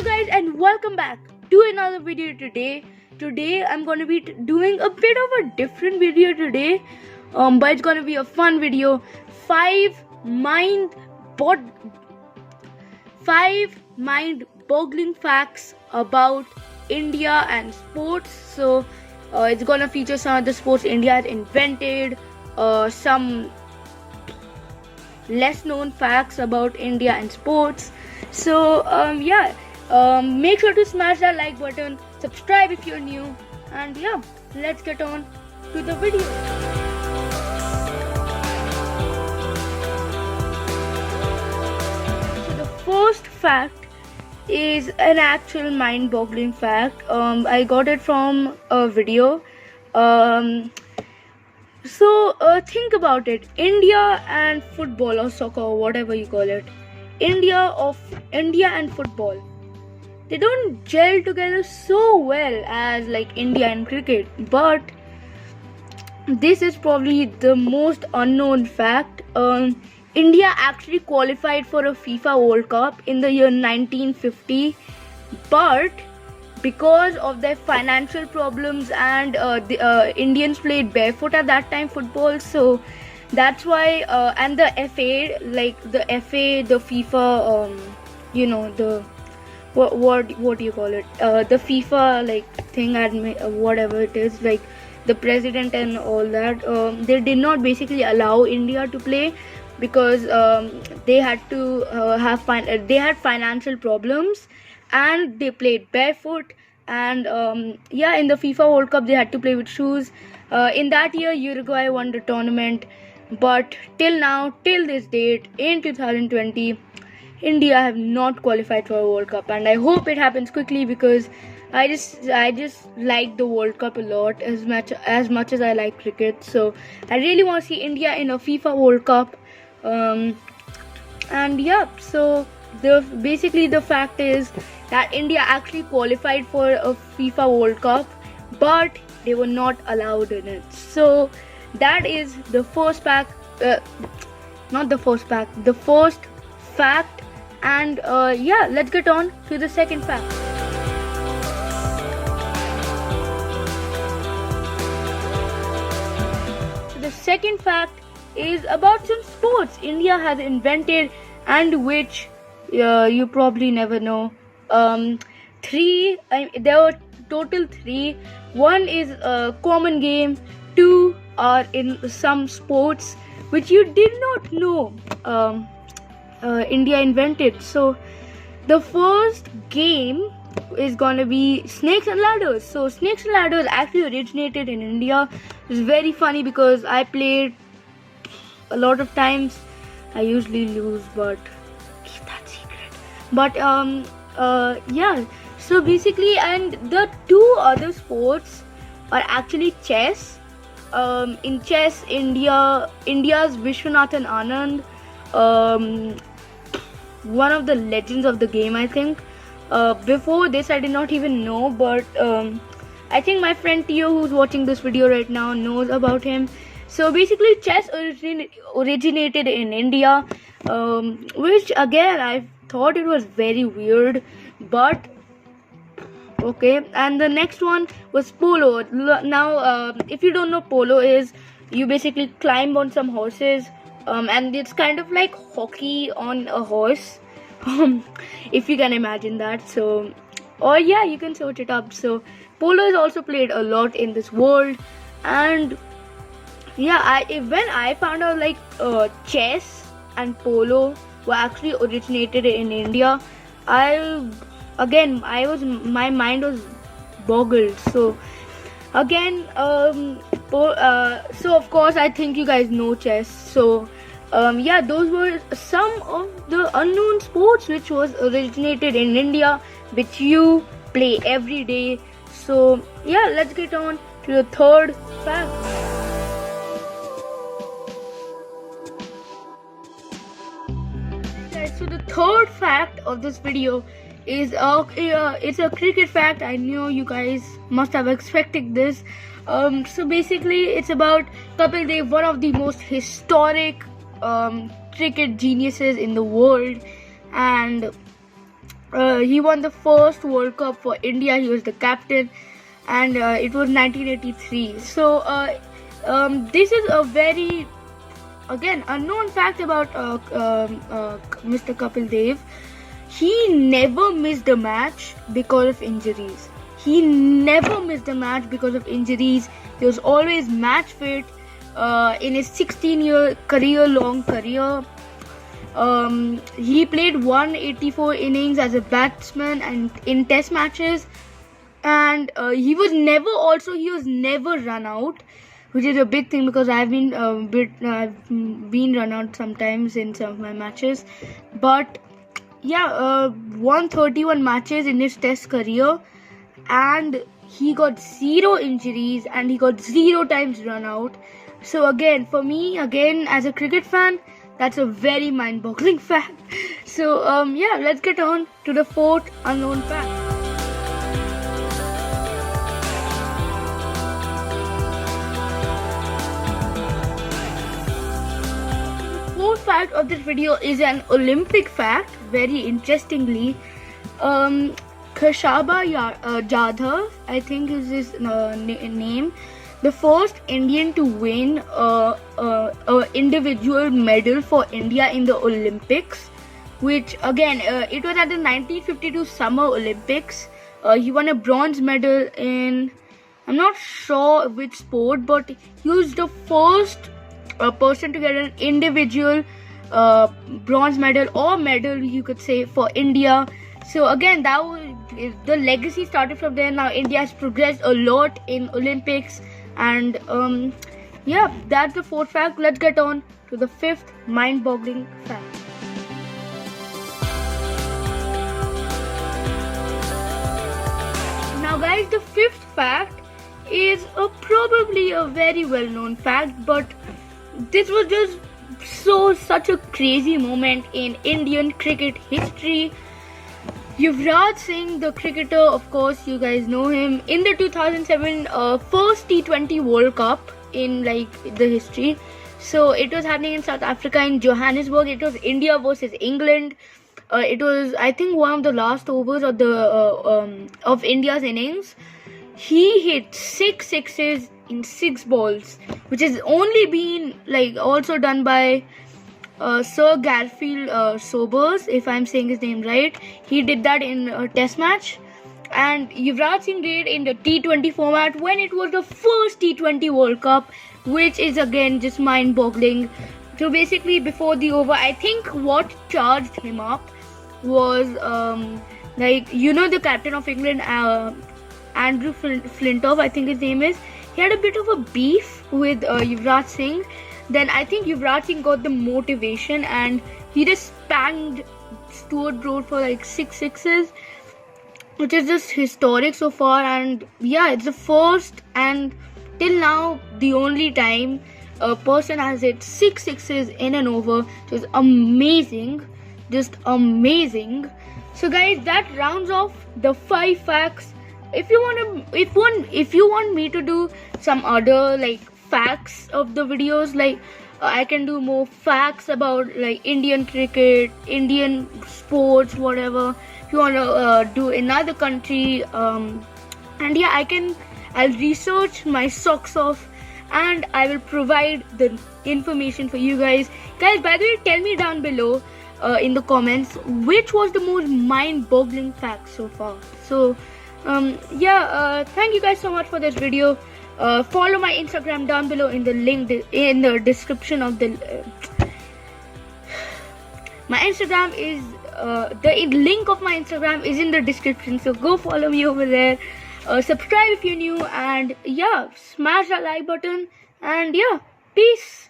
guys, and welcome back to another video today. Today I'm going to be doing a bit of a different video today, but it's going to be a fun video. Five mind-boggling facts about India and sports. So it's going to feature some of the sports India has invented, some less known facts about India and sports. So make sure to smash that like button, subscribe if you're new, and yeah, let's get on to the video. So the first fact is an actual mind-boggling fact. I got it from a video. So think about it. India and football or soccer or whatever you call it. India and football. They don't gel together so well as like India and cricket. But this is probably the most unknown fact. India actually qualified for a FIFA World Cup in the year 1950. But because of their financial problems and the Indians played barefoot at that time football, so that's why and the FA, the FIFA, the what do you call it, the FIFA thing, whatever it is, like the president and all that, they did not basically allow India to play because they had to they had financial problems and they played barefoot. And in the FIFA World Cup they had to play with shoes. In that year Uruguay won the tournament, but till this date in 2020, India have not qualified for a World Cup, and I hope it happens quickly because I just like the World Cup a lot, as much as I like cricket. So I really want to see India in a FIFA World Cup. So the fact is that India actually qualified for a FIFA World Cup, but they were not allowed in it. So that is the first fact, the first fact. And let's get on to the second fact. So the second fact is about some sports India has invented and which you probably never know. There were total 3. One is a common game, 2 are in some sports which you did not know India invented. So the first game is gonna be Snakes and Ladders. So Snakes and Ladders actually originated in India. It's very funny because I played a lot of times. I usually lose, but keep that secret. But so basically, and the 2 other sports are actually chess. In chess, India's Vishwanathan Anand, one of the legends of the game, I think. Before this I did not even know, but I think my friend Tio, who's watching this video right now, knows about him. So basically chess originated in India, which again I thought it was very weird, but okay. And the next one was polo. Now if you don't know, polo is you basically climb on some horses, and it's kind of like hockey on a horse, if you can imagine that. So you can search it up. So polo is also played a lot in this world. And when I found out chess and polo were actually originated in India, my mind was boggled. So again, so of course I think you guys know chess. So those were some of the unknown sports which was originated in India, which you play every day. So let's get on to the third fact. So the third fact of this video is it's a cricket fact. I know you guys must have expected this. So basically it's about Kapil Dev, one of the most historic cricket geniuses in the world. And He won the first World Cup for India. He was the captain, and it was 1983. So this is a very, again, unknown fact about Mr. Kapil Dev. He never missed a match because of injuries. He never missed a match because of injuries. He was always match fit in his 16-year long career. He played 184 innings as a batsman and in test matches, and he was never run out, which is a big thing because I've been run out sometimes in some of my matches. But yeah, 131 matches in his test career, and he got 0 injuries and he got 0 times run out. So again, for me, as a cricket fan, that's a very mind-boggling fact. So yeah, let's get on to the 4th unknown fact. The 4th fact of this video is an Olympic fact. Very interestingly, Khashaba Jadhav, I think is his name, the first Indian to win a individual medal for India in the Olympics, which again, it was at the 1952 Summer Olympics. He won a bronze medal in, I'm not sure which sport, but he was the first person to get an individual bronze medal or medal, you could say, for India. So again, that was, the legacy started from there. Now India has progressed a lot in Olympics, and yeah, that's the 4th fact. Let's get on to the 5th mind-boggling fact. Now guys, the 5th fact is probably a very well-known fact, but this was just such a crazy moment in Indian cricket history. Yuvraj Singh, the cricketer, of course, you guys know him, in the 2007 first T20 World Cup in the history. So it was happening in South Africa, in Johannesburg. It was India versus England. It was, I think, one of the last overs of of India's innings. He hit 6 sixes in 6 balls, which has only been also done by Sir Garfield Sobers, if I'm saying his name right. He did that in a test match, and Yuvraj Singh did in the T20 format when it was the first T20 World Cup, which is again just mind-boggling. So basically, before the over, I think what charged him up was the captain of England, Andrew Flintoff, I think his name is. He had a bit of a beef with Yuvraj Singh. Then I think Yuvraj Singh got the motivation and he just spanked Stuart Broad for 6 sixes, which is just historic so far. And yeah, it's the first and till now the only time a person has hit 6 sixes in an over. So it's amazing, just amazing. So guys, that rounds off the 5 facts. If you want me to do some other facts of the videos, I can do more facts about Indian cricket, Indian sports, whatever. If you want to do another country, and yeah, I'll research my socks off and I will provide the information for you guys. Guys, by the way, tell me down below in the comments which was the most mind-boggling fact so far. So thank you guys so much for this video. Follow my Instagram down below in the link in the description of the my Instagram is the link of my Instagram is in the description, so go follow me over there. Subscribe if you're new, and yeah, smash that like button, and yeah, peace.